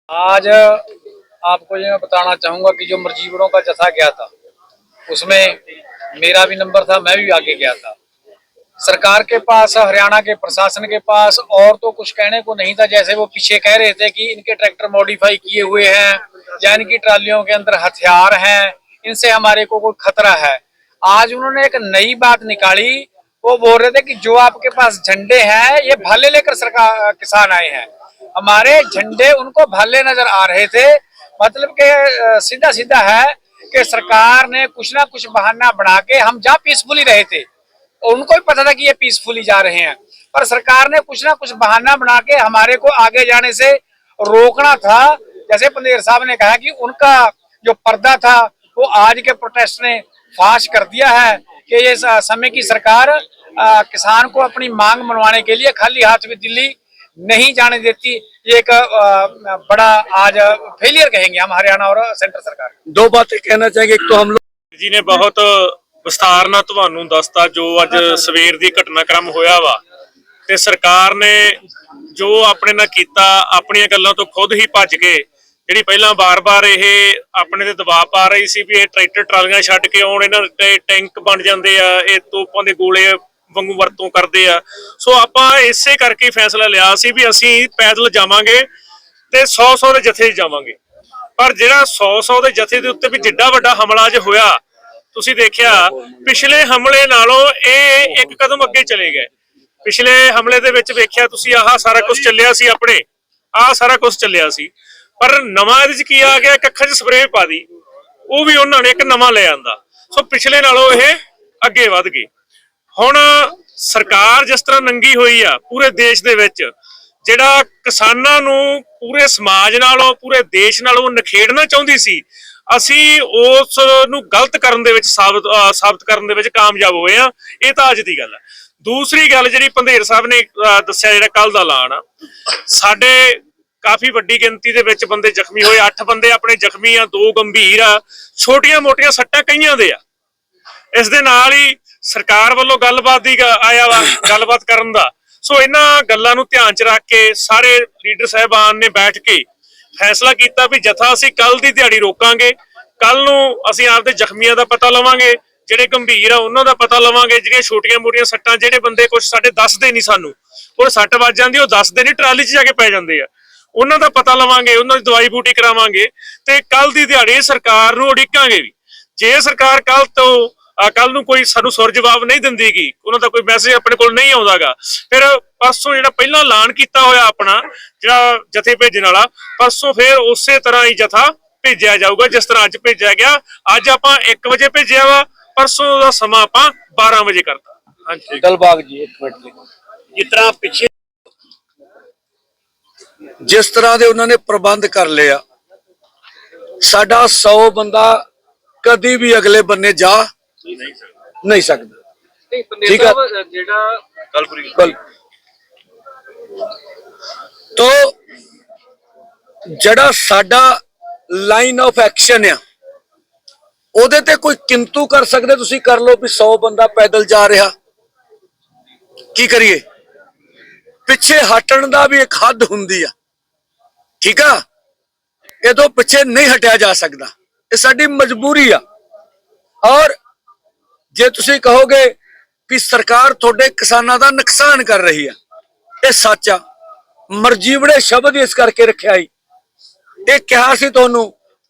आज आपको ये मैं बताना चाहूंगा कि जो मजदूरों का जत्था गया था उसमें मेरा भी नंबर था, मैं भी आगे गया था। सरकार के पास, हरियाणा के प्रशासन के पास और तो कुछ कहने को नहीं था। जैसे वो पीछे कह रहे थे कि इनके ट्रैक्टर मॉडिफाई किए हुए हैं या इनकी ट्रालियों के अंदर हथियार हैं, इनसे हमारे को कोई खतरा है। आज उन्होंने एक नई बात निकाली। वो बोल रहे थे कि जो आपके पास झंडे हैं ये भाले लेकर सरकार किसान आए हैं। हमारे झंडे उनको भाले नजर आ रहे थे। मतलब के सीधा सीधा है कि सरकार ने कुछ ना कुछ बहाना बना के, हम जहाँ पीसफुली रहे थे उनको भी पता था कि ये पीसफुली जा रहे हैं, पर सरकार ने कुछ ना कुछ बहाना बना के हमारे को आगे जाने से रोकना था। जैसे पंदेर साहब ने कहा कि उनका जो पर्दा था वो आज के प्रोटेस्ट ने फाश कर दिया है कि ये समय की सरकार किसान को अपनी मांग मनवाने के लिए खाली हाथ में दिल्ली नहीं जाने देती। ये एक बड़ा आज फेलियर कहेंगे हम हरियाणा और सेंटर सरकार। दो बातें कहना चाहेंगे। एक तो हम लोग जी ने बहुत विस्तार ਨਾਲ ਤੁਹਾਨੂੰ ਦੱਸਤਾ ਜੋ ਅੱਜ ਸਵੇਰ ਦੀ ਘਟਨਾਕ੍ਰਮ ਹੋਇਆ ਵਾ ਤੇ ਸਰਕਾਰ ਨੇ ਜੋ ਆਪਣੇ ਨਾਲ ਕੀਤਾ, ਆਪਣੀਆਂ ਗੱਲਾਂ ਤੋਂ ਖੁਦ ਹੀ ਭੱਜ ਕੇ ਜਿਹੜੀ ਪਹਿਲਾਂ ਬਾਰ-ਬਾਰ ਇਹ ਆਪਣੇ ਤੇ ਦਬਾਅ ਪਾ ਰਹੀ ਸੀ ਵੀ ਇਹ ਟਰੈਕਟਰ ਟਰਾਲੀਆਂ ਛੱਡ ਕੇ ਆਉਣ, ਇਹਨਾਂ ਦੇ ਟੈਂਕ ਬਣ ਜਾਂਦੇ ਆ, ਇਹ ਤੋਪਾਂ ਦੇ ਗੋਲੇ ਵਾਂਗੂ ਵਰਤੋਂ ਕਰਦੇ ਆ। ਸੋ ਆਪਾਂ ਇਸੇ ਕਰਕੇ ਫੈਸਲਾ ਲਿਆ ਸੀ ਵੀ ਅਸੀਂ ਪੈਦਲ ਜਾਵਾਂਗੇ ਤੇ 100-100 ਦੇ ਜਥੇ ਜਾਵਾਂਗੇ। ਪਰ ਜਿਹੜਾ 100-100 ਦੇ ਜਥੇ ਦੇ ਉੱਤੇ ਵੀ ਜਿੱਡਾ ਵੱਡਾ ਹਮਲਾ ਅੱਜ ਹੋਇਆ, ਤੁਸੀਂ ਦੇਖਿਆ ਪਿਛਲੇ ਹਮਲੇ ਨਾਲੋਂ ਇਹ ਇੱਕ ਕਦਮ ਅੱਗੇ ਚਲੇ ਗਏ। ਪਿਛਲੇ ਹਮਲੇ ਦੇ ਵਿੱਚ ਵੇਖਿਆ ਤੁਸੀਂ ਆਹ ਸਾਰਾ ਕੁਝ ਚੱਲਿਆ ਸੀ, ਆਪਣੇ ਆਹ ਸਾਰਾ ਕੁਝ ਚੱਲਿਆ ਸੀ, ਪਰ ਨਵਾਂ ਇਹਦੇ 'ਚ ਕੀ ਆ ਗਿਆ, ਅੱਖਾਂ 'ਚ ਸਪਰੇਅ ਪਾ ਦੀ, ਉਹ ਵੀ ਉਹਨਾਂ ਨੇ ਇੱਕ ਨਵਾਂ ਲੈ ਆਂਦਾ। ਸੋ ਪਿਛਲੇ ਨਾਲੋਂ ਇਹ ਅੱਗੇ ਵੱਧ ਗਏ। ਹੁਣ ਸਰਕਾਰ ਜਿਸ ਤਰ੍ਹਾਂ ਨੰਗੀ ਹੋਈ ਆ ਪੂਰੇ ਦੇਸ਼ ਦੇ ਵਿੱਚ, ਜਿਹੜਾ ਕਿਸਾਨਾਂ ਨੂੰ ਪੂਰੇ ਸਮਾਜ ਨਾਲੋਂ, ਪੂਰੇ ਦੇਸ਼ ਨਾਲੋਂ ਨਖੇੜਨਾ ਚਾਹੁੰਦੀ ਸੀ, ਅਸੀਂ ਉਸ ਨੂੰ ਗਲਤ ਕਰਨ ਦੇ ਵਿੱਚ ਸਾਬਤ ਕਰਨ ਦੇ ਵਿੱਚ ਕਾਮਯਾਬ ਹੋਏ ਆ। ਇਹ ਤਾਂ ਅੱਜ ਦੀ ਗੱਲ ਹੈ। ਦੂਸਰੀ ਗੱਲ ਜਿਹੜੀ ਪੰਧੇਰ ਸਾਹਿਬ ਨੇ ਦੱਸਿਆ, ਜਿਹੜਾ ਕੱਲ ਦਾ ਐਲਾਨ ਆ, ਸਾਡੇ ਕਾਫੀ ਵੱਡੀ ਗਿਣਤੀ ਦੇ ਵਿੱਚ ਬੰਦੇ ਜ਼ਖਮੀ ਹੋਏ। 8 ਬੰਦੇ ਆਪਣੇ ਜ਼ਖਮੀ ਆ, 2 ਗੰਭੀਰ ਆ, ਛੋਟੀਆਂ ਮੋਟੀਆਂ ਸੱਟਾਂ ਕਈਆਂ ਦੇ ਆ। ਇਸ ਦੇ ਨਾਲ ਹੀ ਸਰਕਾਰ ਵੱਲੋਂ ਗੱਲਬਾਤ ਦੀ ਆਇਆ ਵਾ, ਗੱਲਬਾਤ ਕਰਨ ਦਾ। ਸੋ ਇਹਨਾਂ ਗੱਲਾਂ ਨੂੰ ਧਿਆਨ 'ਚ ਰੱਖ ਕੇ ਸਾਰੇ ਲੀਡਰ ਸਾਹਿਬਾਨ ਨੇ ਬੈਠ ਕੇ ਫੈਸਲਾ ਕੀਤਾ ਵੀ ਜਥਾ ਅਸੀਂ ਕੱਲ ਦੀ ਦਿਹਾੜੀ ਰੋਕਾਂਗੇ। ਕੱਲ ਨੂੰ ਅਸੀਂ ਆਪਦੇ ਜ਼ਖਮੀਆਂ ਦਾ ਪਤਾ ਲਵਾਂਗੇ, ਜਿਹੜੇ ਗੰਭੀਰ ਆ ਉਹਨਾਂ ਦਾ ਪਤਾ ਲਵਾਂਗੇ, ਜਿਹੜੀਆਂ ਛੋਟੀਆਂ ਮੋਟੀਆਂ ਸੱਟਾਂ, ਜਿਹੜੇ ਬੰਦੇ ਕੁਝ ਸਾਡੇ ਦੱਸਦੇ ਨਹੀਂ, ਸਾਨੂੰ ਉਹ ਸੱਟ ਵੱਜ ਜਾਂਦੀ, ਉਹ ਦੱਸਦੇ ਨਹੀਂ, ਟਰਾਲੀ 'ਚ ਜਾ ਕੇ ਪੈ ਜਾਂਦੇ ਆ, ਉਹਨਾਂ ਦਾ ਪਤਾ ਲਵਾਂਗੇ, ਉਹਨਾਂ ਦੀ ਦਵਾਈ ਬੂਟੀ ਕਰਾਵਾਂਗੇ ਤੇ ਕੱਲ ਦੀ ਦਿਹਾੜੀ ਸਰਕਾਰ ਨੂੰ ਉਡੀਕਾਂਗੇ ਵੀ। ਜੇ ਸਰਕਾਰ ਕੱਲ ਨੂੰ ਕੋਈ ਸਾਨੂੰ ਸੁਰ ਜਵਾਬ ਨਹੀਂ ਦਿੰਦੀਗੀ, ਉਹਨਾਂ ਦਾ ਕੋਈ ਮੈਸੇਜ ਆਪਣੇ ਕੋਲ ਨਹੀਂ ਆਉਂਦਾਗਾ, ਫਿਰ ਪਰਸੋਂ ਜਿਹੜਾ ਪਹਿਲਾਂ ਐਲਾਨ ਕੀਤਾ ਹੋਇਆ ਆਪਣਾ ਜਿਹੜਾ ਜਥੇ ਭੇਜਣ ਵਾਲਾ, ਪਰਸੋਂ ਫਿਰ ਉਸੇ ਤਰ੍ਹਾਂ ਹੀ ਜਥਾ ਭੇਜਿਆ ਜਾਊਗਾ ਜਿਸ ਤਰ੍ਹਾਂ ਅੱਜ ਭੇਜਿਆ ਗਿਆ। ਅੱਜ ਆਪਾਂ 1 ਵਜੇ ਭੇਜਿਆ ਵਾ, ਪਰਸੋਂ ਦਾ ਸਮਾਂ ਆਪਾਂ 12 ਵਜੇ ਕਰਤਾ। ਹਾਂਜੀ ਦਿਲਬਾਗ ਜੀ, ਇੱਕ ਮਿੰਟ। ਜਿਸ ਤਰ੍ਹਾਂ ਪਿੱਛੇ ਜਿਸ ਤਰ੍ਹਾਂ ਦੇ ਉਹਨਾਂ ਨੇ ਪ੍ਰਬੰਧ ਕਰ ਲਿਆ, ਸਾਡਾ 100 ਬੰਦਾ ਕਦੀ ਵੀ ਅਗਲੇ ਬੰਨੇ ਜਾ नहीं सकता। ठीक है, कल तो जड़ा साडा लाइन ऑफ एक्शन है ओदे ते कोई किंतु कर सकते, तुसी कर लो भी 100 बंदा पैदल जा रहा, की करिए, पिछे हटण दा भी एक हद हुंदी है। ठीक है, ये तो पिछे नहीं हटिया जा सकता, ये साडी मजबूरी आ। और जे तुसी कहोगे कि सरकार थोड़े किसानां दा नुकसान कर रही है, ये सच आ। मरजीवड़े शब्द इस करके रखिया ही, ये कहा सी तुहानू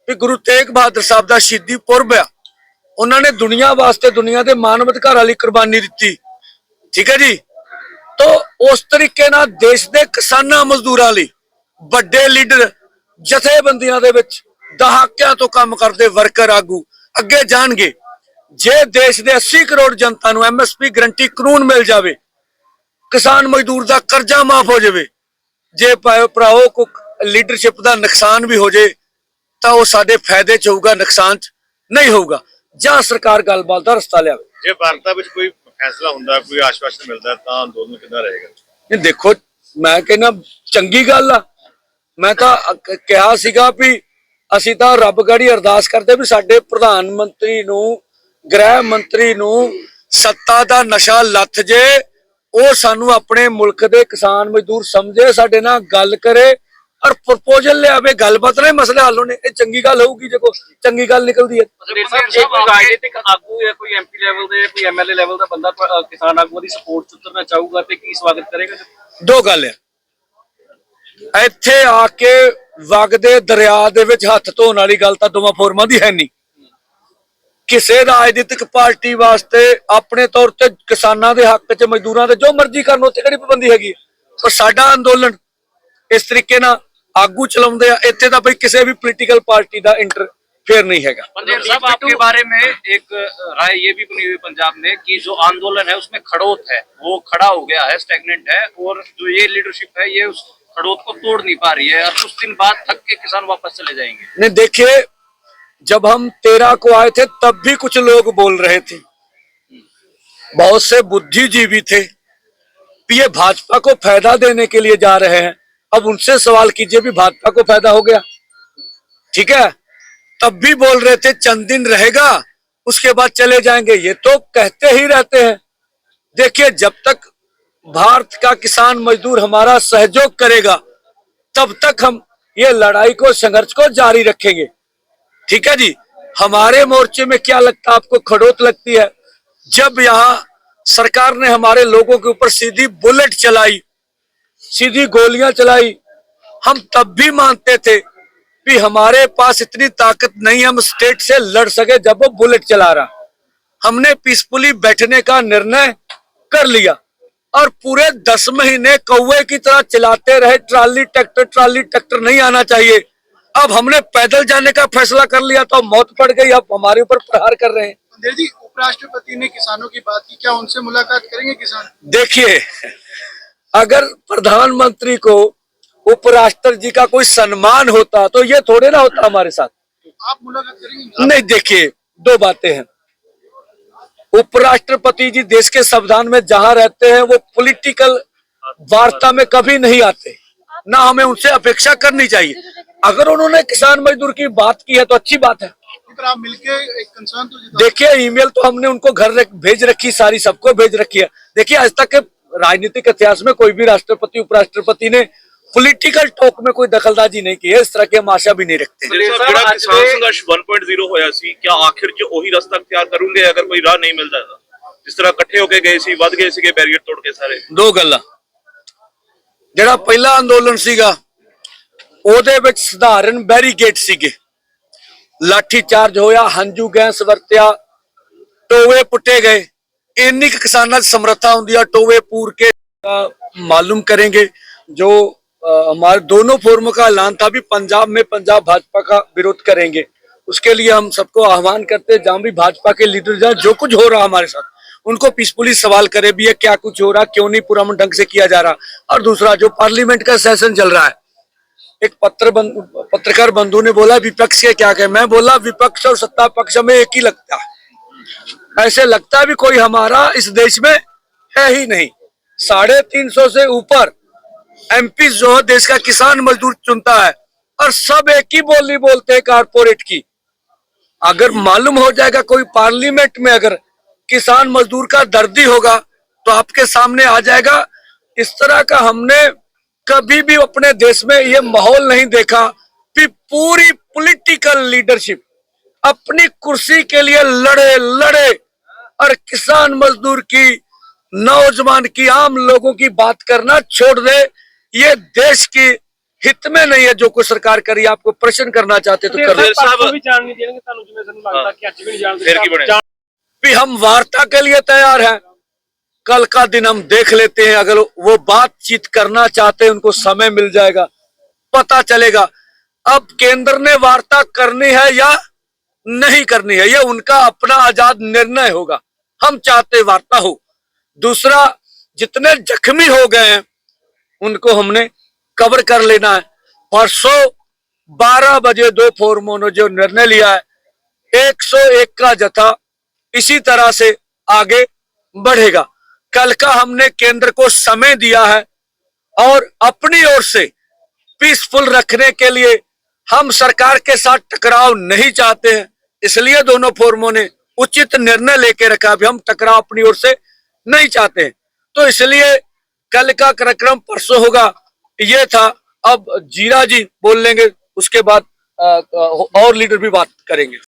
कि गुरु तेग बहादुर साहब दा शहीदी पुरब आ, उन्होंने दुनिया वास्ते, दुनिया के मानव अधिकारां लई कुर्बानी दी। ठीक है जी, तो उस तरीके नाल देश के किसानां मजदूरां लई वड्डे लीडर जथेबंदियां दे विच दहाकियां तो काम करते वर्कर आगू अगे जाणगे। जे देश के 80 करोड़ जनता नूं MSP गारंटी कानून मिल जाए, किसान मजदूर का कर्जा माफ हो जाए, जे भराओ को लीडरशिप का नुकसान भी हो जाए तो वह साडे फायदे च होगा, नुकसान च नहीं होगा। ਜਾਂ ਸਰਕਾਰ ਗੱਲਬਾਤ ਦਾ ਰਸਤਾ ਲਿਆਵੇ। ਜੇ ਵਾਰਤਾ ਵਿੱਚ ਕੋਈ ਫੈਸਲਾ ਹੁੰਦਾ, ਕੋਈ ਆਸ਼ਵਾਸਨ ਮਿਲਦਾ ਤਾਂ ਅੰਦੋਲਨ ਕਿੱਦਾਂ ਰਹੇਗਾ? ਇਹ ਦੇਖੋ, ਮੈਂ ਕਹਿੰਦਾ ਚੰਗੀ ਗੱਲ ਆ। ਮੈਂ ਤਾਂ ਕਿਹਾ ਸੀਗਾ ਵੀ ਅਸੀਂ ਤਾਂ ਰੱਬ ਗਾੜੀ ਅਰਦਾਸ ਕਰਦੇ ਵੀ ਸਾਡੇ ਪ੍ਰਧਾਨ ਮੰਤਰੀ ਨੂੰ, ਗ੍ਰਹਿ ਮੰਤਰੀ ਨੂੰ ਸੱਤਾ ਦਾ ਨਸ਼ਾ ਲੱਥ ਜੇ, ਉਹ ਸਾਨੂੰ ਆਪਣੇ ਮੁਲਕ ਦੇ ਕਿਸਾਨ ਮਜ਼ਦੂਰ ਸਮਝੇ, ਸਾਡੇ ਨਾਲ ਗੱਲ ਕਰੇ, और प्रपोजल ले आवे गलबात नहीं मसले हल होने ये चंगी गल होगी जो चंगी गल निकलती है। ਰਾਜਨੀਤਿਕ ਆਗੂ ਜਾਂ ਕੋਈ ਐਮਪੀ ਲੈਵਲ ਦੇ ਕੋਈ ਐਮਐਲਏ ਲੈਵਲ ਦਾ ਬੰਦਾ ਕਿਸਾਨ ਆਗੂ ਦੀ ਸਪੋਰਟ ਚ ਉਤਰਨਾ ਚਾਹੂਗਾ ਤੇ ਕੀ ਸਵਾਗਤ ਕਰੇਗਾ? दो गल है ਇੱਥੇ ਆ ਕੇ ਵਗਦੇ ਦਰਿਆ ਦੇ ਵਿੱਚ ਹੱਥ ਧੋਣ ਵਾਲੀ ਗੱਲ ਤਾਂ ਦੋਵਾਂ ਫੋਰਮਾਂ ਦੀ ਹੈ ਨਹੀਂ। ਕਿਸੇ ਰਾਜਨੀਤਿਕ ਪਾਰਟੀ ਵਾਸਤੇ ਆਪਣੇ ਤੌਰ ਤੇ ਕਿਸਾਨਾਂ ਦੇ ਹੱਕ 'ਚ ਮਜ਼ਦੂਰਾਂ ਦੇ ਜੋ ਮਰਜ਼ੀ ਕਰਨ ਉੱਥੇ ਕਿਹੜੀ ਪਾਬੰਦੀ ਹੈਗੀ। ਪਰ ਸਾਡਾ ਅੰਦੋਲਨ ਇਸ ਤਰੀਕੇ ਨਾਲ ਆਗੂ ਚਲਾਉਂਦੇ ਆ ਇੱਥੇ ਤਾਂ ਬਈ ਕਿਸੇ ਵੀ ਪੋਲੀਟੀਕਲ ਪਾਰਟੀ ਦਾ इंटरफेयर नहीं है। पंजाब साहब आपके बारे में एक राय ये भी बनी हुई पंजाब में कि जो आंदोलन है उसमें खड़ोत है, वो खड़ा हो गया है, स्टैग्नेंट है, और जो ये लीडरशिप है ये उस खड़ोत को तोड़ नहीं पा रही है और कुछ दिन बाद थक के किसान वापस चले जाएंगे। नहीं देखिए, जब हम 13 को आए थे तब भी कुछ लोग बोल रहे थे, बहुत से बुद्धिजीवी थे, ये भाजपा को फायदा देने के लिए जा रहे हैं। अब उनसे सवाल कीजिए भी भाजपा को फायदा हो गया? ठीक है, तब भी बोल रहे थे चंद दिन रहेगा उसके बाद चले जाएंगे, ये तो कहते ही रहते हैं। देखिए, जब तक भारत का किसान मजदूर हमारा सहयोग करेगा तब तक हम ये लड़ाई को संघर्ष को जारी रखेंगे। ठीक है जी, हमारे मोर्चे में क्या लगता है आपको? खड़ोत लगती है। जब यहाँ सरकार ने हमारे लोगों के ऊपर सीधी बुलेट चलाई, सीधी गोलियां चलाई, हम तब भी मानते थे कि हमारे पास इतनी ताकत नहीं हम स्टेट से लड़ सके जब वो बुलेट चला रहा। हमने पीसफुली बैठने का निर्णय कर लिया और पूरे 10 महीने कौवे की तरह चलाते रहे। ट्राली ट्रैक्टर नहीं आना चाहिए। अब हमने पैदल जाने का फैसला कर लिया तो मौत पड़ गई, अब हमारे ऊपर प्रहार कर रहे हैं। मंदिर जी, उपराष्ट्रपति ने किसानों की बात की, क्या उनसे मुलाकात करेंगे किसान? देखिए, अगर प्रधानमंत्री को उपराष्ट्रपति जी का कोई सम्मान होता तो ये थोड़े ना होता हमारे साथ। आप मुलाकात करेंगे? नहीं, देखिए, दो बातें हैं। उपराष्ट्रपति जी देश के संविधान में जहां रहते हैं वो पॉलिटिकल वार्ता में कभी नहीं आते, ना हमें उनसे अपेक्षा करनी चाहिए। अगर उन्होंने किसान मजदूर की बात की है तो अच्छी बात है। पर आप मिलके एक कंसर्न तो जताओ। देखिए, ईमेल तो हमने उनको घर भेज रखी, सारी सबको भेज रखी है। देखिए, आज तक के राजनीतिक इतिहास में कोई भी राष्ट्रपति उपराष्ट्रपति ने पॉलिटिकल टॉक में कोई दखलंदाजी नहीं की है, इस तरह की हम आशा भी नहीं रखते। ਜਿਹੜਾ ਕਿਸਾਨ ਸੰਘਰਸ਼ 1.0 ਹੋਇਆ ਸੀ, ਕਿਆ ਆਖਿਰ 'ਚ ਉਹੀ ਰਸਤਾ ਅਖਤਿਆਰ ਕਰੂੰਗੇ ਅਗਰ ਕੋਈ ਰਾਹ ਨਹੀਂ ਮਿਲਦਾ ਤਾਂ? ਜਿਸ ਤਰ੍ਹਾਂ ਇਕੱਠੇ ਹੋ ਕੇ ਗਏ ਸੀ, ਵੱਧ ਗਏ ਸੀਗੇ ਬੈਰੀਅਰ ਤੋੜ ਕੇ ਸਾਰੇ। ਦੋ ਗੱਲਾਂ, ਜਿਹੜਾ ਪਹਿਲਾ ਅੰਦੋਲਨ ਸੀਗਾ ਉਹਦੇ ਵਿੱਚ ਸਧਾਰਨ ਬੈਰੀਕੇਡ ਸੀਗੇ, ਲਾਠੀ ਚਾਰਜ ਹੋਇਆ, ਹੰਝੂ ਗੈਸ ਵਰਤਿਆ, ਟੋਵੇ ਪੁੱਟੇ गए। ਇੰਨੀ ਕੁ ਕਿਸਾਨਾਂ ਦੀ ਸਮਰੱਥਾ ਹੁੰਦੀ ਆ ਟੋਵੇ ਪੂਰ ਕੇ मालूम करेंगे। जो हमारे दोनों फोरमों का ऐलान था भी पंजाब में पंजाब भाजपा का विरोध करेंगे, उसके लिए हम सबको आह्वान करते हैं जहां भी भाजपा के लीडर जाए, जो कुछ हो रहा हमारे साथ उनको पीसफुली सवाल करे भी है क्या कुछ हो रहा, क्यों नहीं पूरा ढंग से किया जा रहा। और दूसरा, जो पार्लियामेंट का सेशन चल रहा है, एक पत्रकार बंधु ने बोला विपक्ष के क्या कहे, मैं बोला विपक्ष और सत्ता पक्ष में एक ही लगता है। ऐसे लगता भी कोई हमारा इस देश में है ही नहीं। 350 से ऊपर एमपी जो है देश का किसान मजदूर चुनता है और सब एक ही बोली बोलते हैं कारपोरेट की। अगर मालूम हो जाएगा कोई पार्लियामेंट में अगर किसान मजदूर का दर्दी होगा तो आपके सामने आ जाएगा। इस तरह का हमने कभी भी अपने देश में ये माहौल नहीं देखा कि पूरी पॉलिटिकल लीडरशिप अपनी कुर्सी के लिए लड़े और किसान मजदूर की, नौजवान की, आम लोगों की बात करना छोड़ दे। ये देश की हित में नहीं है जो कुछ सरकार करी। आपको प्रश्न करना चाहते तो कर भी हम वार्ता के लिए तैयार हैं। कल का दिन हम देख लेते हैं, अगर वो बातचीत करना चाहते हैं उनको समय मिल जाएगा, पता चलेगा। अब केंद्र ने वार्ता करनी है या नहीं करनी है, ये उनका अपना आजाद निर्णय होगा। हम चाहते वार्ता हो। दूसरा, जितने जख्मी हो गए हैं उनको हमने कवर कर लेना है। परसों 12 बजे दो फोरमों ने जो निर्णय लिया है, 101 का जत्था इसी तरह से आगे बढ़ेगा। कल का हमने केंद्र को समय दिया है और अपनी ओर से पीसफुल रखने के लिए हम सरकार के साथ टकराव नहीं चाहते हैं, इसलिए दोनों फोरमों ने उचित निर्णय लेके रखा। अभी हम टकराव अपनी ओर से नहीं चाहते हैं, तो इसलिए कल का कार्यक्रम परसों होगा, ये था। अब जीरा जी बोल लेंगे, उसके बाद और लीडर भी बात करेंगे।